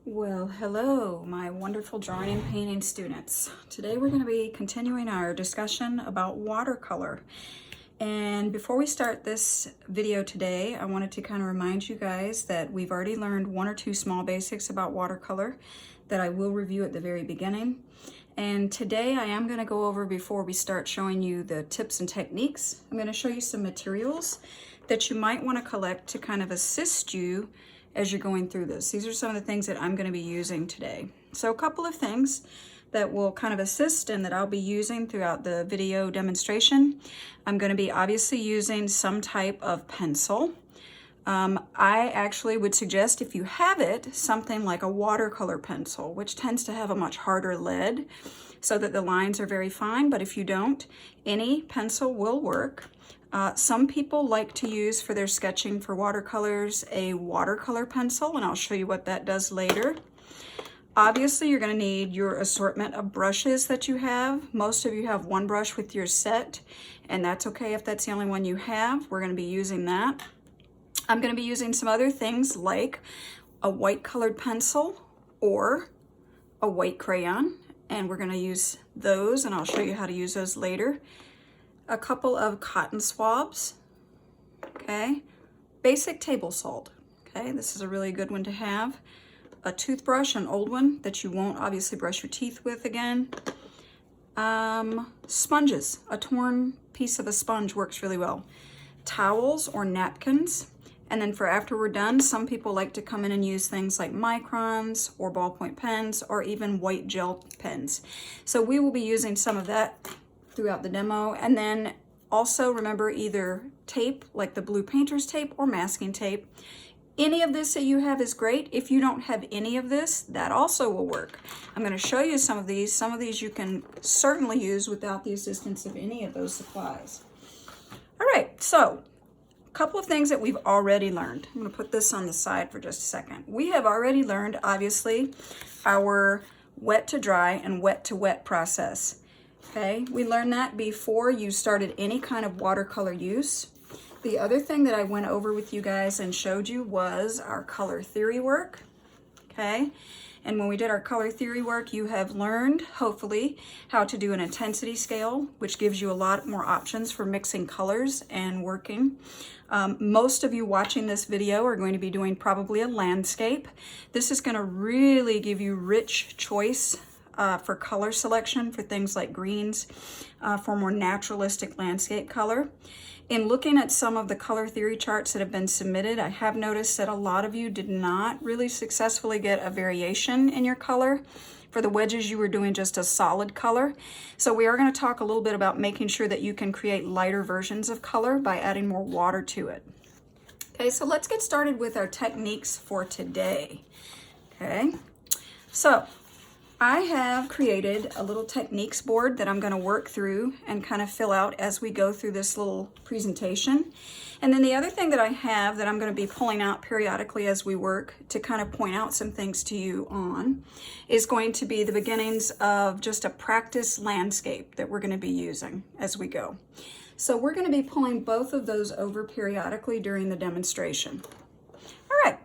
Well, hello, my wonderful drawing and painting students. Today we're going to be continuing our discussion about watercolor. And before we start this video today, I wanted to kind of remind you guys that we've already learned one or two small basics about watercolor that I will review at the very beginning. And today I am going to go over, before we start showing you the tips and techniques, I'm going to show you some materials that you might want to collect to kind of assist you as you're going through this. These are some of the things that I'm going to be using today. So a couple of things that will kind of assist and that I'll be using throughout the video demonstration. I'm going to be obviously using some type of pencil. I actually would suggest, if you have it, something like a watercolor pencil, which tends to have a much harder lead so that the lines are very fine, but if you don't, any pencil will work. Some people like to use for their sketching for watercolors a watercolor pencil, and I'll show you what that does later. Obviously, you're going to need your assortment of brushes that you have. Most of you have one brush with your set, and that's okay if that's the only one you have. We're going to be using that. I'm going to be using some other things like a white colored pencil or a white crayon, and we're going to use those, and I'll show you how to use those later. A couple of cotton swabs, okay? Basic table salt, okay? This is a really good one to have. A toothbrush, an old one that you won't obviously brush your teeth with again. Sponges, a torn piece of a sponge works really well. Towels or napkins. And then for after we're done, some people like to come in and use things like microns or ballpoint pens or even white gel pens. So we will be using some of that throughout the demo. And then also remember, either tape like the blue painter's tape or masking tape. Any of this that you have is great. If you don't have any of this, that also will work. I'm going to show you some of these. Some of these you can certainly use without the assistance of any of those supplies. All right, so a couple of things that we've already learned. I'm going to put this on the side for just a second. We have already learned, obviously, our wet to dry and wet to wet process. Okay, we learned that before you started any kind of watercolor use. The other thing that I went over with you guys and showed you was our color theory work, okay? And when we did our color theory work, you have learned, hopefully, how to do an intensity scale, which gives you a lot more options for mixing colors and working. Most of you watching this video are going to be doing probably a landscape. This is going to really give you rich choice for color selection for things like greens, for more naturalistic landscape color. In looking at some of the color theory charts that have been submitted, I have noticed that a lot of you did not really successfully get a variation in your color. For the wedges, you were doing just a solid color. So we are going to talk a little bit about making sure that you can create lighter versions of color by adding more water to it. Okay, so let's get started with our techniques for today. Okay, so I have created a little techniques board that I'm going to work through and kind of fill out as we go through this little presentation. And then the other thing that I have that I'm going to be pulling out periodically as we work to kind of point out some things to you on is going to be the beginnings of just a practice landscape that we're going to be using as we go. So we're going to be pulling both of those over periodically during the demonstration. All right,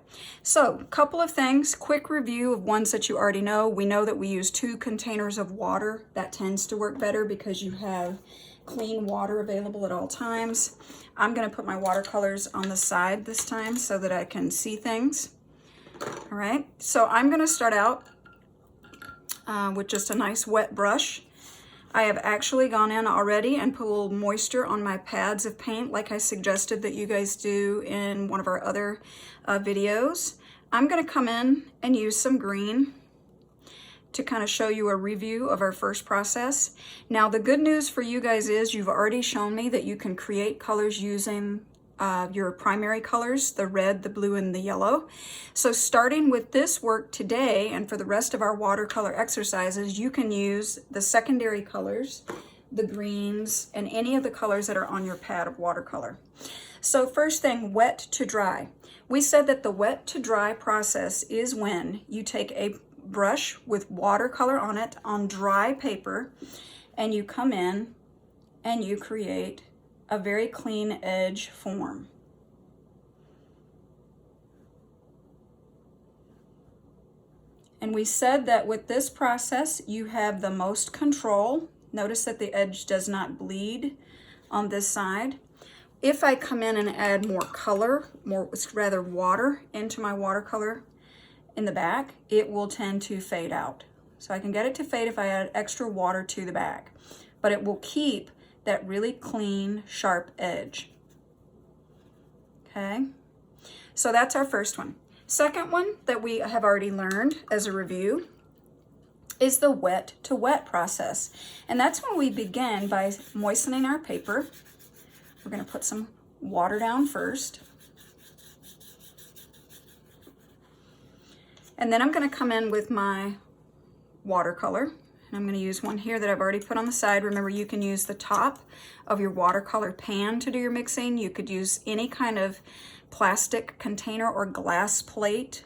so a couple of things, quick review of ones that you already know. We know that we use 2 containers of water. That tends to work better because you have clean water available at all times. I'm going to put my watercolors on the side this time so that I can see things. All right, so I'm going to start out with just a nice wet brush. I have actually gone in already and put a little moisture on my pads of paint like I suggested that you guys do in one of our other videos. I'm going to come in and use some green to kind of show you a review of our first process. Now the good news for you guys is you've already shown me that you can create colors using your primary colors, the red, the blue, and the yellow. So starting with this work today and for the rest of our watercolor exercises, you can use the secondary colors, the greens, and any of the colors that are on your pad of watercolor. So first thing, wet to dry. We said that the wet to dry process is when you take a brush with watercolor on it on dry paper and you come in and you create a very clean edge form. And we said that with this process, you have the most control. Notice that the edge does not bleed on this side. If I come in and add more color, rather water into my watercolor in the back, it will tend to fade out. So I can get it to fade if I add extra water to the back, but it will keep that really clean, sharp edge. Okay, so that's our first one. Second one that we have already learned as a review is the wet to wet process. And that's when we begin by moistening our paper. We're going to put some water down first. And then I'm going to come in with my watercolor. And I'm going to use one here that I've already put on the side. Remember, you can use the top of your watercolor pan to do your mixing. You could use any kind of plastic container or glass plate.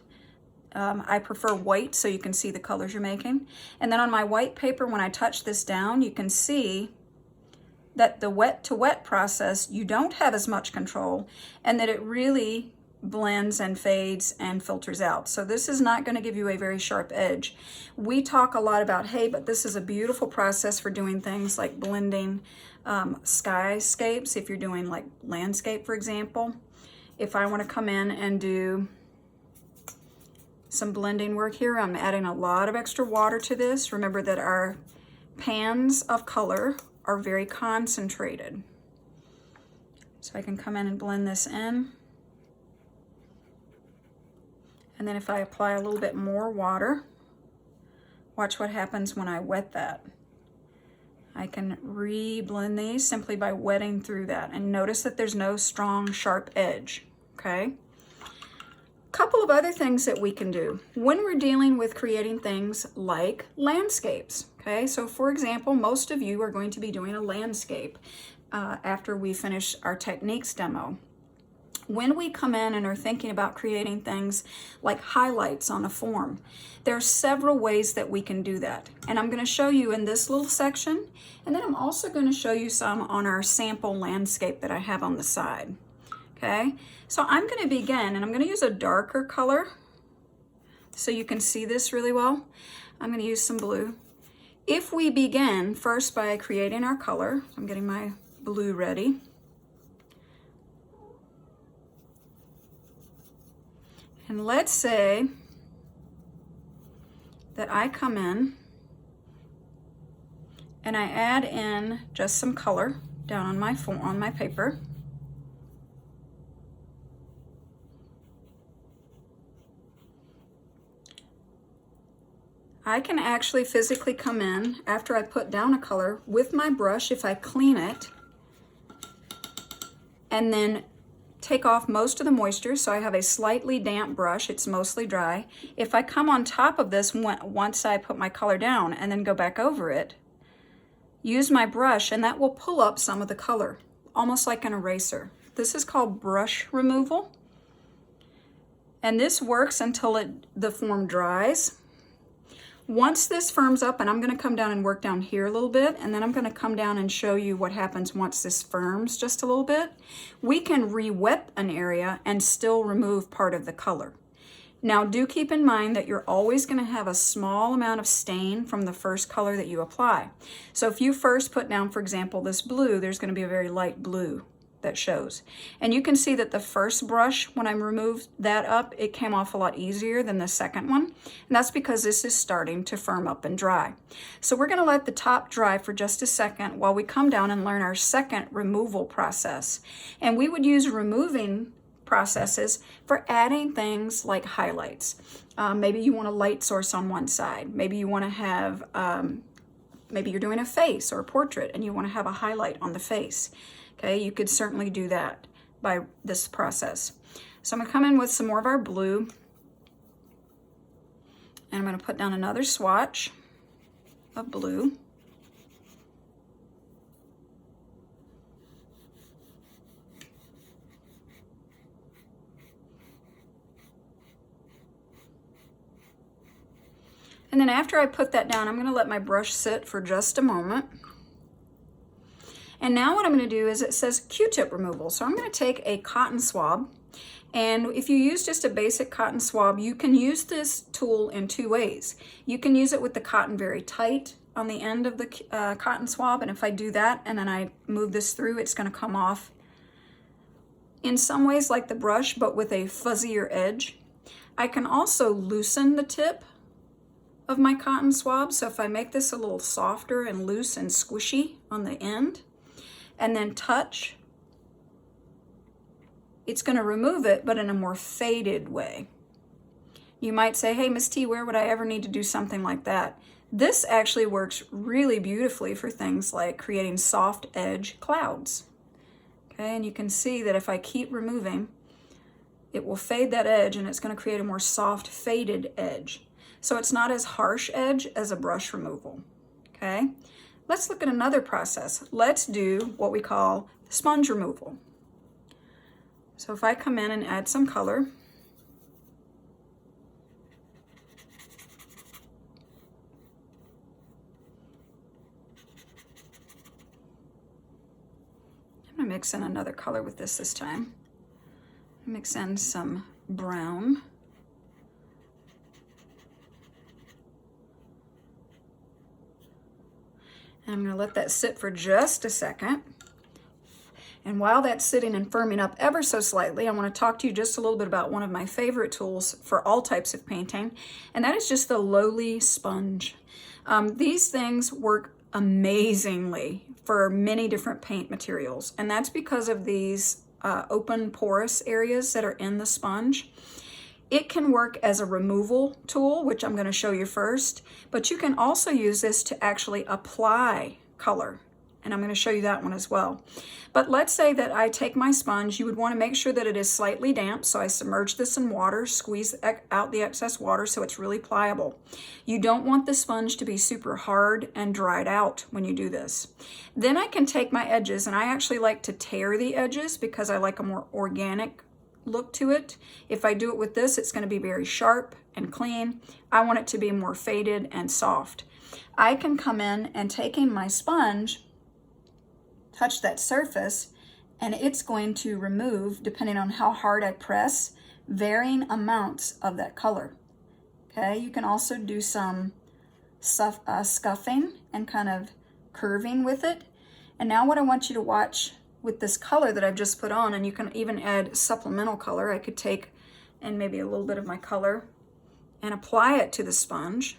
I prefer white so you can see the colors you're making. And then on my white paper, when I touch this down, you can see that the wet to wet process, you don't have as much control, and that it really blends and fades and filters out. So this is not going to give you a very sharp edge. We talk a lot about, hey, but this is a beautiful process for doing things like blending skyscapes. If you're doing like landscape, for example, if I want to come in and do some blending work here, I'm adding a lot of extra water to this. Remember that our pans of color are very concentrated. So I can come in and blend this in. And then if I apply a little bit more water, watch what happens when I wet that. I can re-blend these simply by wetting through that. And notice that there's no strong, sharp edge, okay? Couple of other things that we can do when we're dealing with creating things like landscapes, okay? So for example, most of you are going to be doing a landscape after we finish our techniques demo. When we come in and are thinking about creating things like highlights on a form, there are several ways that we can do that. And I'm going to show you in this little section, and then I'm also going to show you some on our sample landscape that I have on the side. Okay, so I'm going to begin, and I'm going to use a darker color so you can see this really well. I'm going to use some blue. If we begin first by creating our color, I'm getting my blue ready. And let's say that I come in and I add in just some color down on my paper. I can actually physically come in after I put down a color with my brush, if I clean it, and then take off most of the moisture, so I have a slightly damp brush. It's mostly dry. If I come on top of this once I put my color down and then go back over it, use my brush, and that will pull up some of the color, almost like an eraser. This is called brush removal. And this works until the form dries. Once this firms up, and I'm going to come down and work down here a little bit, and then I'm going to come down and show you what happens once this firms just a little bit, we can re-wet an area and still remove part of the color. Now do keep in mind that you're always going to have a small amount of stain from the first color that you apply. So if you first put down, for example, this blue, there's going to be a very light blue that shows. And you can see that the first brush, when I removed that up, it came off a lot easier than the second one. And that's because this is starting to firm up and dry. So we're going to let the top dry for just a second while we come down and learn our second removal process. And we would use removing processes for adding things like highlights. Maybe you want a light source on one side. Maybe you want to have, maybe you're doing a face or a portrait and you want to have a highlight on the face. Okay, you could certainly do that by this process. So I'm going to come in with some more of our blue, and I'm going to put down another swatch of blue. And then after I put that down, I'm going to let my brush sit for just a moment. And now what I'm going to do is, it says Q-tip removal. So I'm going to take a cotton swab And if you use just a basic cotton swab, you can use this tool in two ways. You can use it with the cotton very tight on the end of the cotton swab, and if I do that and then I move this through, it's going to come off in some ways like the brush, but with a fuzzier edge. I can also loosen the tip of my cotton swab, so if I make this a little softer and loose and squishy on the end, and then touch, it's going to remove it, but in a more faded way. You might say, hey, Miss T, where would I ever need to do something like that? This actually works really beautifully for things like creating soft edge clouds. Okay, and you can see that if I keep removing, it will fade that edge and it's going to create a more soft faded edge. So it's not as harsh edge as a brush removal. Okay, let's look at another process. Let's do what we call sponge removal. So if I come in and add some color, I'm gonna mix in another color with this time. Mix in some brown. And I'm gonna let that sit for just a second. And while that's sitting and firming up ever so slightly, I want to talk to you just a little bit about one of my favorite tools for all types of painting, and that is just the lowly sponge. These things work amazingly for many different paint materials, and that's because of these open porous areas that are in the sponge. It can work as a removal tool, which I'm going to show you first, but you can also use this to actually apply color, and I'm going to show you that one as well. But let's say that I take my sponge. You would want to make sure that it is slightly damp, so I submerge this in water, squeeze out the excess water so it's really pliable. You don't want the sponge to be super hard and dried out when you do this. Then I can take my edges, and I actually like to tear the edges because I like a more organic look to it. If I do it with this, it's going to be very sharp and clean. I want it to be more faded and soft. I can come in and taking my sponge, touch that surface, and it's going to remove, depending on how hard I press, varying amounts of that color. Okay, you can also do some scuffing and kind of curving with it. And now what I want you to watch with this color that I've just put on, and you can even add supplemental color. I could take and maybe a little bit of my color and apply it to the sponge.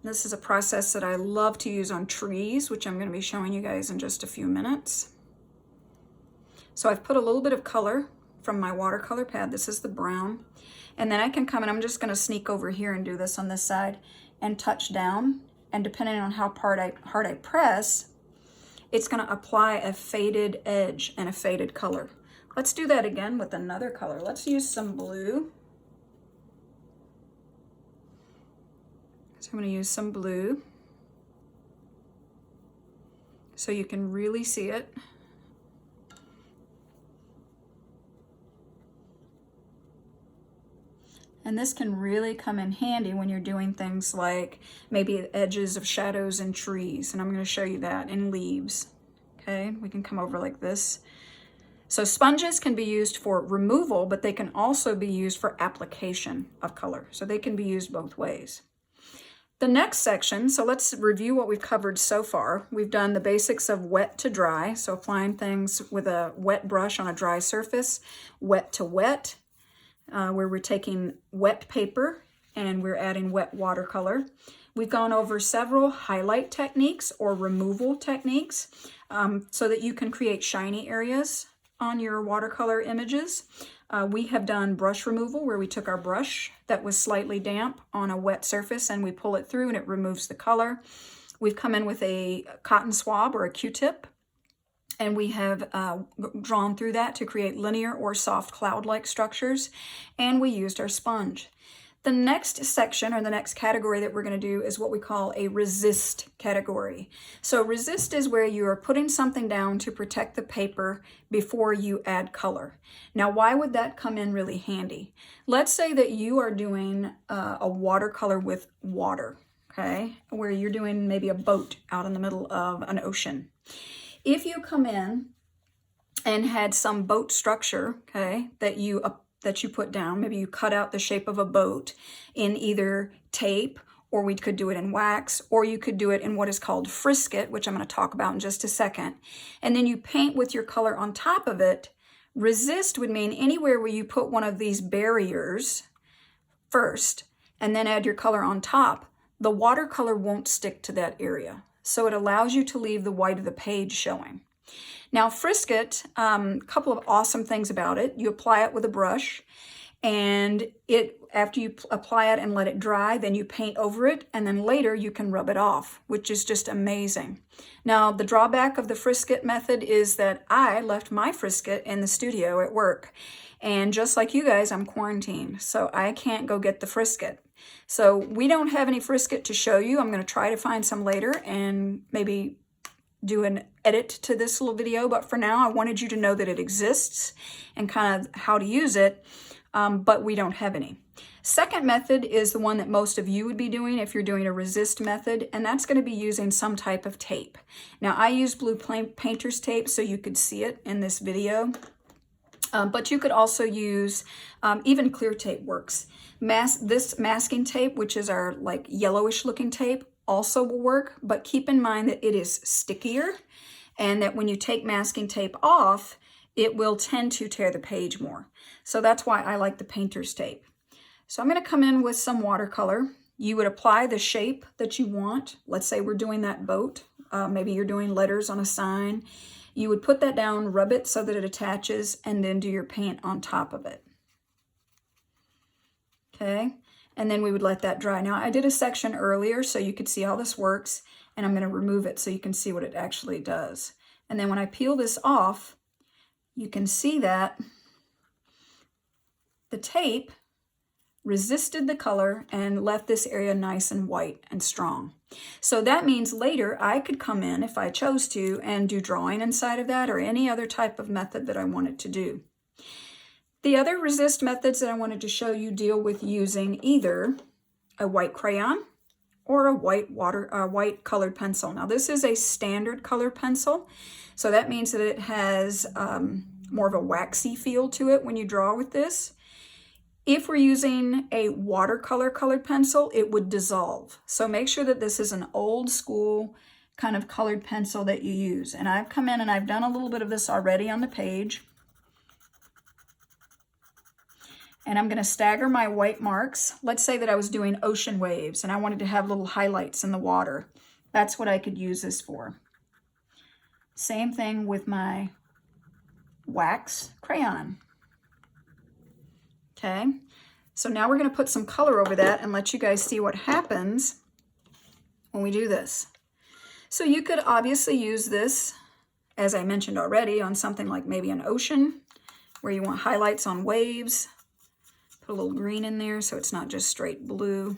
This is a process that I love to use on trees, which I'm going to be showing you guys in just a few minutes. So I've put a little bit of color from my watercolor pad. This is the brown. And then I can come and I'm just going to sneak over here and do this on this side and touch down. And depending on how hard I press, it's going to apply a faded edge and a faded color. Let's do that again with another color. Let's use some blue. So I'm going to use some blue so you can really see it. And this can really come in handy when you're doing things like maybe edges of shadows in trees. And I'm going to show you that in leaves. Okay, we can come over like this. So sponges can be used for removal, but they can also be used for application of color. So they can be used both ways. The next section, so let's review what we've covered so far. We've done the basics of wet to dry, so applying things with a wet brush on a dry surface, wet to wet, where we're taking wet paper and we're adding wet watercolor. We've gone over several highlight techniques or removal techniques so that you can create shiny areas on your watercolor images. We have done brush removal where we took our brush that was slightly damp on a wet surface and we pull it through and it removes the color. We've come in with a cotton swab or a Q-tip and we have drawn through that to create linear or soft cloud-like structures, and we used our sponge. The next section or the next category that we're going to do is what we call a resist category. So resist is where you are putting something down to protect the paper before you add color. Now, why would that come in really handy? Let's say that you are doing a watercolor with water, okay, where you're doing maybe a boat out in the middle of an ocean. If you come in and had some boat structure, okay, that you that you put down. Maybe you cut out the shape of a boat in either tape, or we could do it in wax, or you could do it in what is called frisket, which I'm going to talk about in just a second. And then you paint with your color on top of it. Resist would mean anywhere where you put one of these barriers first and then add your color on top, the watercolor won't stick to that area. So it allows you to leave the white of the page showing. Now frisket, a couple of awesome things about it. You apply it with a brush, and after you apply it and let it dry, then you paint over it, and then later you can rub it off, which is just amazing. Now the drawback of the frisket method is that I left my frisket in the studio at work, and just like you guys, I'm quarantined, so I can't go get the frisket. So we don't have any frisket to show you. I'm going to try to find some later and maybe do an edit to this little video, but for now I wanted you to know that it exists and kind of how to use it, but we don't have any. Second method is the one that most of you would be doing if you're doing a resist method, and that's going to be using some type of tape. Now I use blue painter's tape so you could see it in this video, but you could also use, even clear tape works. This masking tape, which is our like yellowish looking tape, also will work, but keep in mind that it is stickier and that when you take masking tape off, it will tend to tear the page more. So that's why I like the painter's tape. So I'm going to come in with some watercolor. You would apply the shape that you want. Let's say we're doing that boat. Maybe you're doing letters on a sign. You would put that down, rub it so that it attaches, and then do your paint on top of it. Okay, and then we would let that dry. Now I did a section earlier so you could see how this works, and I'm going to remove it so you can see what it actually does. And then when I peel this off, you can see that the tape resisted the color and left this area nice and white and strong. So that means later I could come in, if I chose to, and do drawing inside of that or any other type of method that I wanted to do. The other resist methods that I wanted to show you deal with using either a white crayon or a white colored pencil. Now this is a standard colored pencil, so that means that it has more of a waxy feel to it when you draw with this. If we're using a watercolor colored pencil, it would dissolve. So make sure that this is an old school kind of colored pencil that you use. And I've come in and I've done a little bit of this already on the page. And I'm going to stagger my white marks. Let's say that I was doing ocean waves and I wanted to have little highlights in the water. That's what I could use this for. Same thing with my wax crayon. Okay, so now we're going to put some color over that and let you guys see what happens when we do this. So you could obviously use this, as I mentioned already, on something like maybe an ocean where you want highlights on waves. Put a little green in there so it's not just straight blue.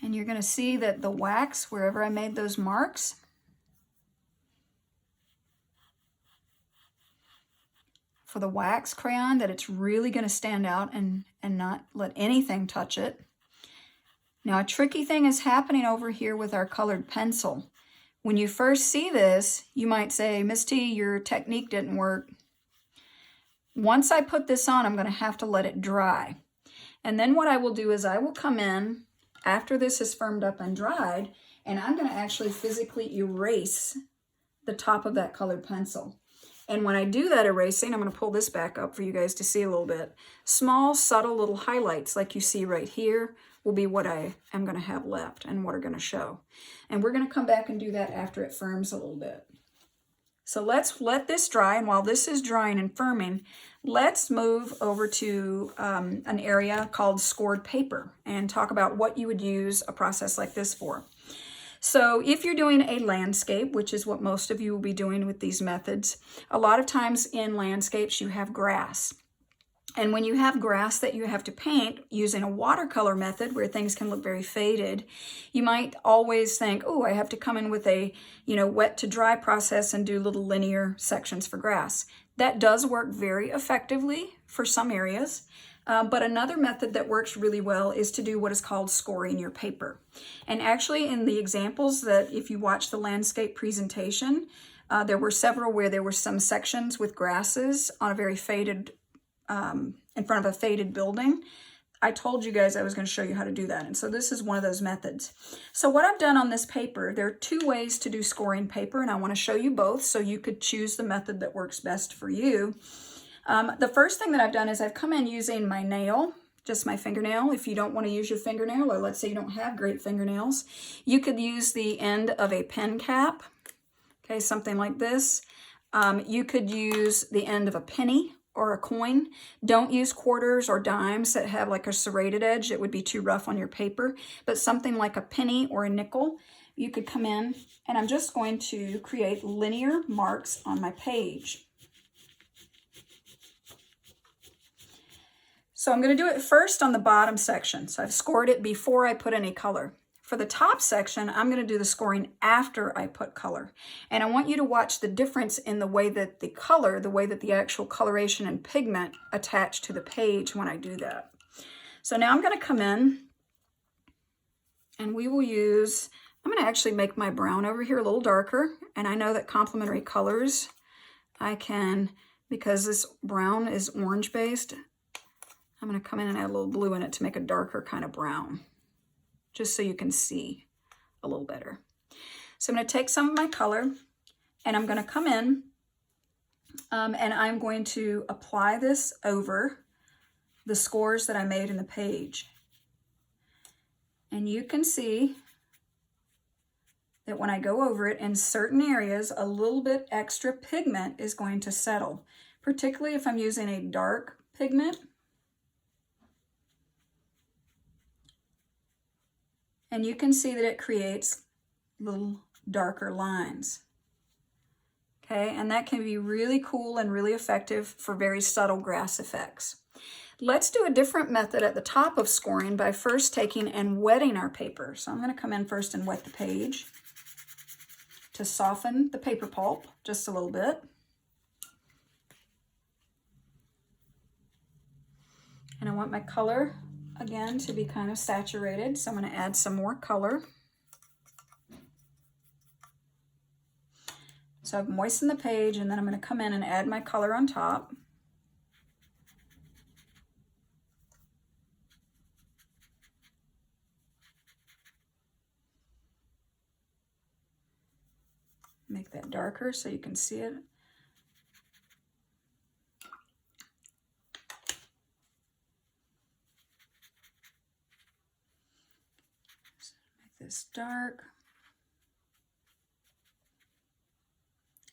And you're going to see that the wax, wherever I made those marks, for the wax crayon, that it's really going to stand out and not let anything touch it. Now a tricky thing is happening over here with our colored pencil. When you first see this, you might say, Miss T, your technique didn't work. Once I put this on, I'm going to have to let it dry. And then what I will do is I will come in after this is firmed up and dried, and I'm going to actually physically erase the top of that colored pencil. And when I do that erasing, I'm going to pull this back up for you guys to see a little bit. Small, subtle little highlights like you see right here will be what I am going to have left and what are going to show. And we're going to come back and do that after it firms a little bit. So let's let this dry, and while this is drying and firming, let's move over to an area called scored paper and talk about what you would use a process like this for. So if you're doing a landscape, which is what most of you will be doing with these methods, a lot of times in landscapes you have grass. And when you have grass that you have to paint using a watercolor method where things can look very faded, you might always think, oh, I have to come in with a, wet to dry process and do little linear sections for grass. That does work very effectively for some areas. But another method that works really well is to do what is called scoring your paper. And actually in the examples that if you watch the landscape presentation, there were several where there were some sections with grasses on a very faded, in front of a faded building. I told you guys I was going to show you how to do that. And so this is one of those methods. So what I've done on this paper, there are two ways to do scoring paper, and I want to show you both so you could choose the method that works best for you. The first thing that I've done is I've come in using my nail, just my fingernail. If you don't want to use your fingernail, or let's say you don't have great fingernails, you could use the end of a pen cap, okay, something like this. You could use the end of a penny or a coin. Don't use quarters or dimes that have like a serrated edge. It would be too rough on your paper, but something like a penny or a nickel, you could come in, and I'm just going to create linear marks on my page. So I'm going to do it first on the bottom section. So I've scored it before I put any color. For the top section, I'm going to do the scoring after I put color. And I want you to watch the difference in the way that the color, the way that the actual coloration and pigment attach to the page when I do that. So now I'm going to come in and we will use, I'm going to actually make my brown over here a little darker. And I know that complementary colors, I can, because this brown is orange based, I'm going to come in and add a little blue in it to make a darker kind of brown, just so you can see a little better. So I'm going to take some of my color and I'm going to come in and I'm going to apply this over the scores that I made in the page. And you can see that when I go over it in certain areas, a little bit extra pigment is going to settle, particularly if I'm using a dark pigment. And you can see that it creates little darker lines. Okay, and that can be really cool and really effective for very subtle grass effects. Let's do a different method at the top of scoring by first taking and wetting our paper. So I'm going to come in first and wet the page to soften the paper pulp just a little bit. And I want my color again to be kind of saturated, so I'm going to add some more color. So I've moistened the page, and then I'm going to come in and add my color on top. Make that darker so you can see it. This dark.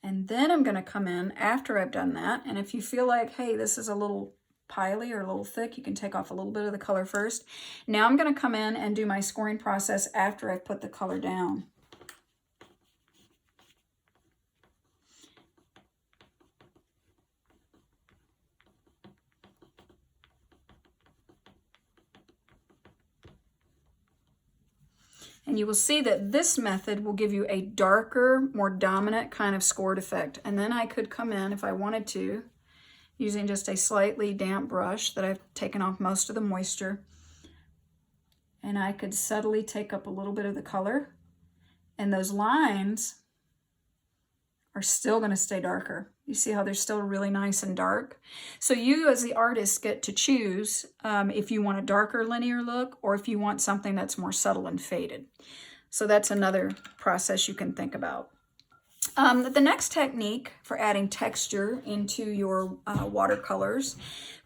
And then I'm going to come in after I've done that, and if you feel like, hey, this is a little piley or a little thick, you can take off a little bit of the color first. Now I'm going to come in and do my scoring process after I've put the color down. And you will see that this method will give you a darker, more dominant kind of scored effect. And then I could come in, if I wanted to, using just a slightly damp brush that I've taken off most of the moisture. And I could subtly take up a little bit of the color. And those lines are still going to stay darker. You see how they're still really nice and dark? So you as the artist get to choose if you want a darker linear look or if you want something that's more subtle and faded. So that's another process you can think about. The next technique for adding texture into your watercolors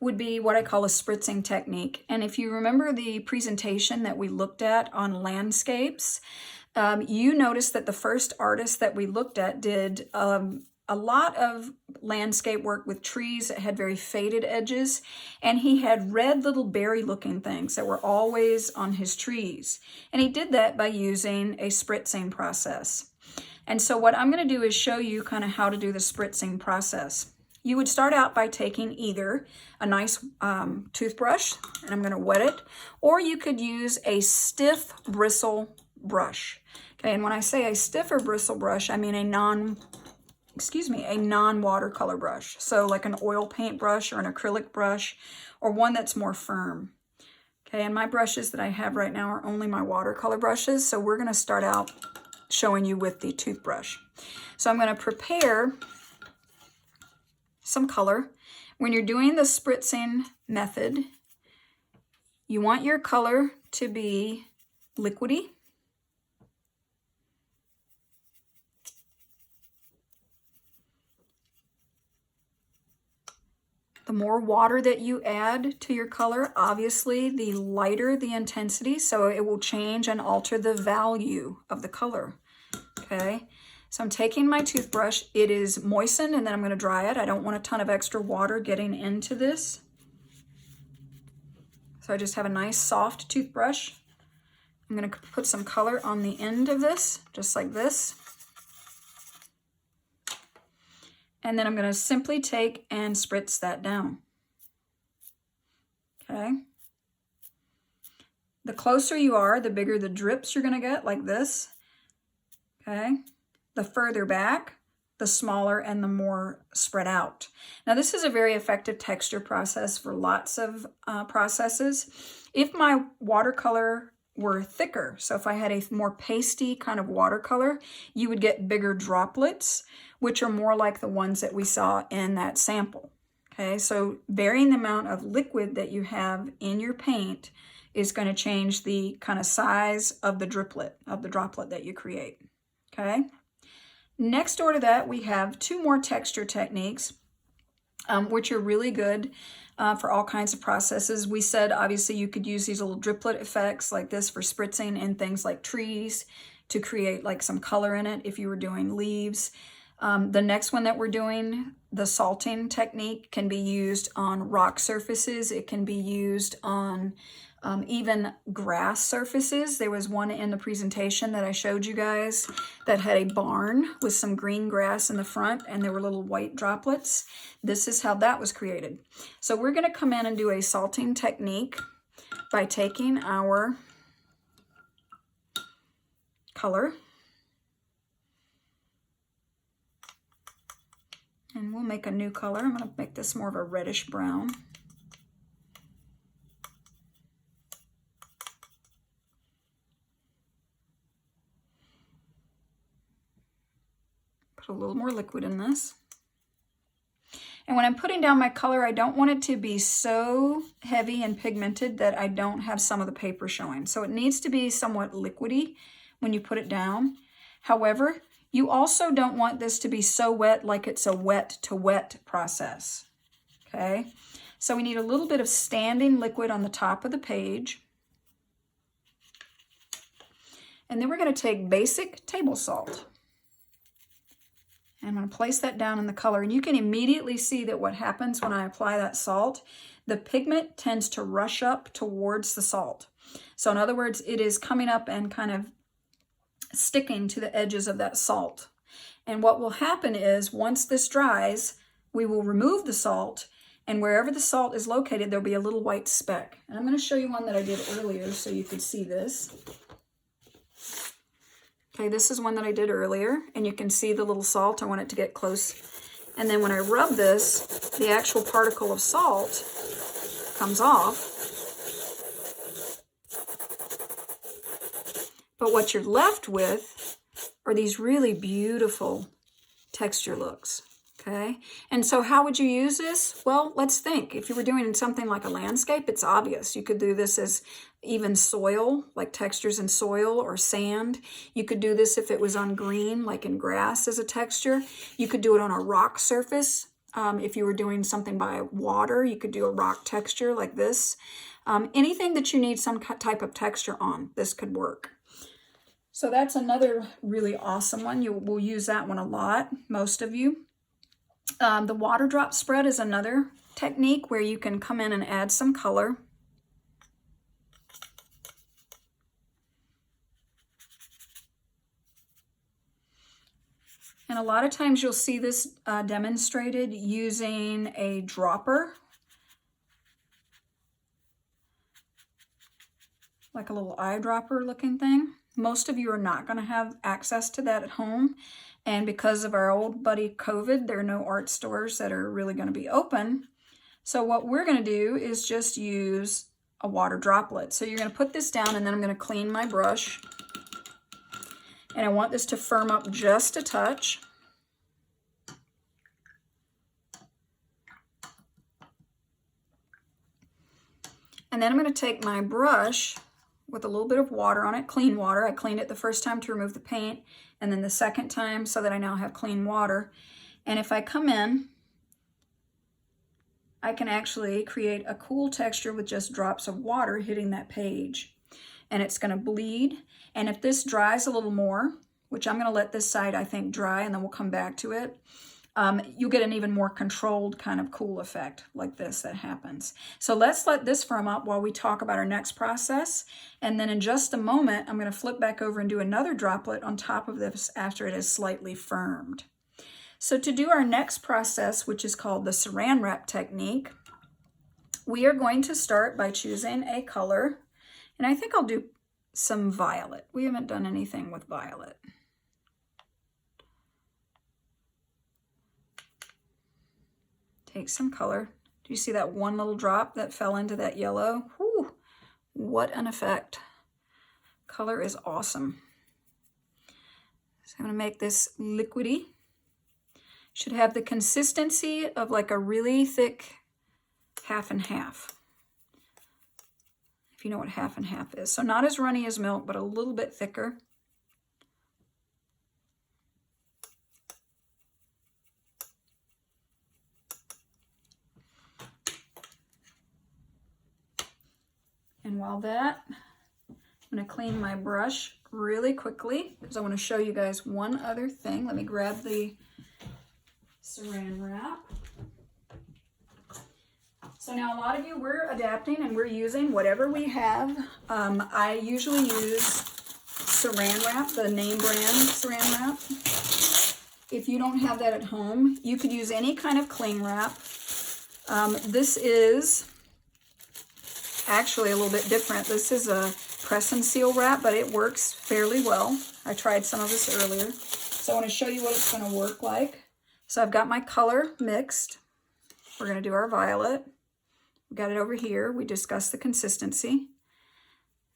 would be what I call a spritzing technique. And if you remember the presentation that we looked at on landscapes, you noticed that the first artist that we looked at did a lot of landscape work with trees that had very faded edges, and he had red little berry looking things that were always on his trees. And he did that by using a spritzing process. And so what I'm going to do is show you kind of how to do the spritzing process. You would start out by taking either a nice toothbrush, and I'm going to wet it, or you could use a stiff bristle brush. Okay, and when I say a stiffer bristle brush, I mean a excuse me, a non-watercolor brush. So like an oil paint brush or an acrylic brush or one that's more firm. Okay, and my brushes that I have right now are only my watercolor brushes. So we're gonna start out showing you with the toothbrush. So I'm gonna prepare some color. When you're doing the spritzing method, you want your color to be liquidy. The more water that you add to your color, obviously, the lighter the intensity, so it will change and alter the value of the color, okay? So I'm taking my toothbrush. It is moistened, and then I'm going to dry it. I don't want a ton of extra water getting into this. So I just have a nice soft toothbrush. I'm going to put some color on the end of this, just like this. And then I'm going to simply take and spritz that down. Okay. The closer you are, the bigger the drips you're going to get, like this. Okay. The further back, the smaller and the more spread out. Now this is a very effective texture process for lots of processes. If my watercolor were thicker, so if I had a more pasty kind of watercolor, you would get bigger droplets, which are more like the ones that we saw in that sample. Okay, so varying the amount of liquid that you have in your paint is going to change the kind of size of the droplet that you create. Okay. Next door to that, we have two more texture techniques, which are really good for all kinds of processes. We said, obviously, you could use these little driplet effects like this for spritzing in things like trees to create like some color in it if you were doing leaves. The next one that we're doing, the salting technique, can be used on rock surfaces. It can be used on even grass surfaces. There was one in the presentation that I showed you guys that had a barn with some green grass in the front and there were little white droplets. This is how that was created. So we're going to come in and do a salting technique by taking our color and we'll make a new color. I'm going to make this more of a reddish brown. Put a little more liquid in this. And when I'm putting down my color, I don't want it to be so heavy and pigmented that I don't have some of the paper showing. So it needs to be somewhat liquidy when you put it down. However, you also don't want this to be so wet like it's a wet to wet process. Okay, so we need a little bit of standing liquid on the top of the page. And then we're going to take basic table salt. And I'm going to place that down in the color. And you can immediately see that what happens when I apply that salt, the pigment tends to rush up towards the salt. So in other words, it is coming up and kind of sticking to the edges of that salt. And what will happen is once this dries, we will remove the salt, and wherever the salt is located, there'll be a little white speck. And I'm going to show you one that I did earlier so you could see this. Okay, this is one that I did earlier, and you can see the little salt. I want it to get close. And then when I rub this, the actual particle of salt comes off. But what you're left with are these really beautiful texture looks, okay? And so how would you use this? Well, let's think. If you were doing something like a landscape, it's obvious. You could do this as even soil, like textures in soil or sand. You could do this if it was on green, like in grass as a texture. You could do it on a rock surface. If you were doing something by water, you could do a rock texture like this. Anything that you need some type of texture on, this could work. So that's another really awesome one. You will use that one a lot, most of you. The water drop spread is another technique where you can come in and add some color. And a lot of times you'll see this demonstrated using a dropper, like a little eyedropper looking thing. Most of you are not going to have access to that at home. And because of our old buddy COVID, there are no art stores that are really going to be open. So what we're going to do is just use a water droplet. So you're going to put this down, and then I'm going to clean my brush. And I want this to firm up just a touch. And then I'm going to take my brush with a little bit of water on it, clean water. I cleaned it the first time to remove the paint, and then the second time so that I now have clean water. And if I come in, I can actually create a cool texture with just drops of water hitting that page. And it's going to bleed. And if this dries a little more, which I'm going to let this side, I think, dry, and then we'll come back to it, you'll get an even more controlled kind of cool effect like this that happens. So let's let this firm up while we talk about our next process. And then in just a moment, I'm going to flip back over and do another droplet on top of this after it is slightly firmed. So to do our next process, which is called the Saran Wrap technique, we are going to start by choosing a color. And I think I'll do some violet. We haven't done anything with violet. Take some color. Do you see that one little drop that fell into that yellow? Whew, what an effect. Color is awesome. So I'm going to make this liquidy. Should have the consistency of like a really thick half and half. If you know what half and half is. So not as runny as milk, but a little bit thicker. And while that, I'm going to clean my brush really quickly because I want to show you guys one other thing. Let me grab the Saran Wrap. So now a lot of you, we're adapting and we're using whatever we have. I usually use Saran Wrap, the name brand Saran Wrap. If you don't have that at home, you could use any kind of cling wrap. This is actually a little bit different. This is a press and seal wrap, but it works fairly well. I tried some of this earlier. So I want to show you what it's going to work like. So I've got my color mixed. We're going to do our violet. We got it over here. We discussed the consistency.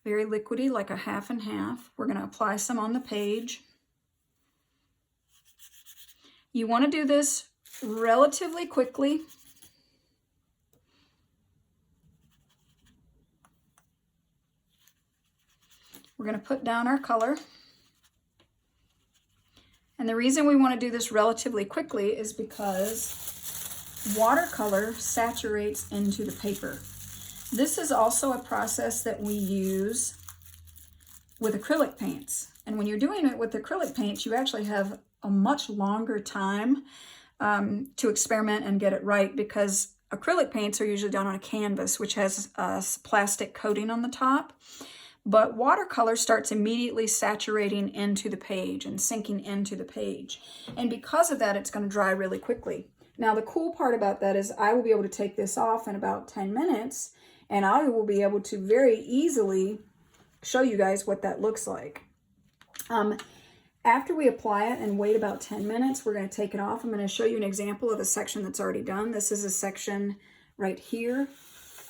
Very liquidy, like a half and half. We're going to apply some on the page. You want to do this relatively quickly. We're going to put down our color. And the reason we want to do this relatively quickly is because watercolor saturates into the paper. This is also a process that we use with acrylic paints. And when you're doing it with acrylic paints, you actually have a much longer time to experiment and get it right, because acrylic paints are usually done on a canvas, which has a plastic coating on the top. But watercolor starts immediately saturating into the page and sinking into the page. And because of that, it's going to dry really quickly. Now, the cool part about that is I will be able to take this off in about 10 minutes, and I will be able to very easily show you guys what that looks like. After we apply it and wait about 10 minutes, we're going to take it off. I'm going to show you an example of a section that's already done. This is a section right here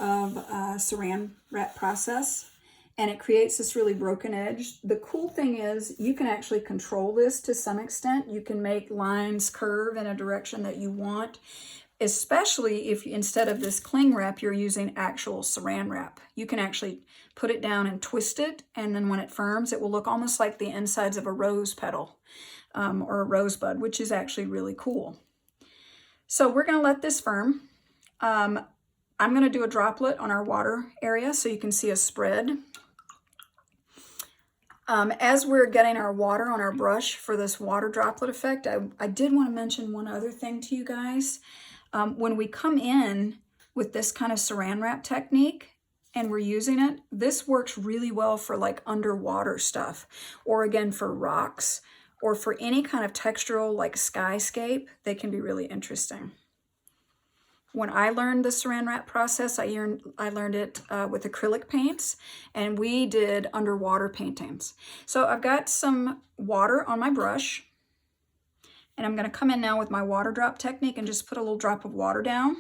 of Saran Wrap process. And it creates this really broken edge. The cool thing is you can actually control this to some extent. You can make lines curve in a direction that you want, especially if instead of this cling wrap, you're using actual Saran Wrap. You can actually put it down and twist it, and then when it firms, it will look almost like the insides of a rose petal or a rosebud, which is actually really cool. So we're going to let this firm. I'm going to do a droplet on our water area so you can see a spread. As we're getting our water on our brush for this water droplet effect, I did want to mention one other thing to you guys. When we come in with this kind of Saran Wrap technique and we're using it, this works really well for like underwater stuff, or again for rocks, or for any kind of textural like skyscape. They can be really interesting. When I learned the Saran Wrap process, I learned it with acrylic paints, and we did underwater paintings. So I've got some water on my brush, And I'm going to come in now with my water drop technique and just put a little drop of water down.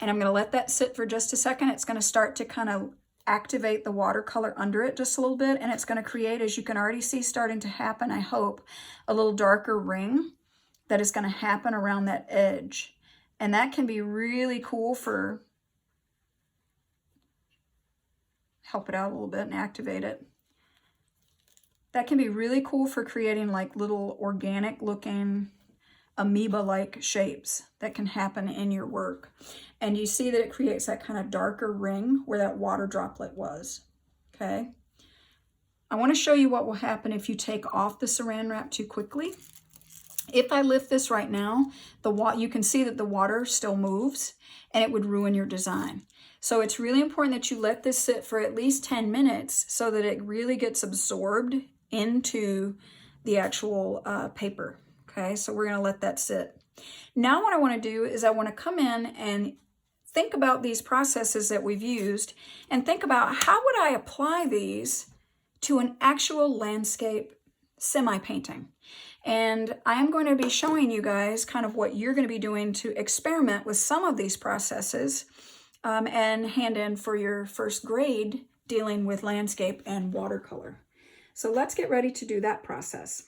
And I'm going to let that sit for just a second. It's going to start to kind of activate the watercolor under it just a little bit. And it's going to create, as you can already see starting to happen, I hope, a little darker ring that is going to happen around that edge. And that can be really cool for, help it out a little bit and activate it. That can be really cool for creating like little organic looking amoeba-like shapes that can happen in your work. And you see that it creates that kind of darker ring where that water droplet was, okay? I want to show you what will happen if you take off the saran wrap too quickly. If I lift this right now, you can see that the water still moves and it would ruin your design. So it's really important that you let this sit for at least 10 minutes so that it really gets absorbed into the actual paper. Okay, so we're going to let that sit. Now what I want to do is I want to come in and think about these processes that we've used and think about how would I apply these to an actual landscape semi-painting. And I am going to be showing you guys kind of what you're going to be doing to experiment with some of these processes and hand in for your first grade dealing with landscape and watercolor. So let's get ready to do that process.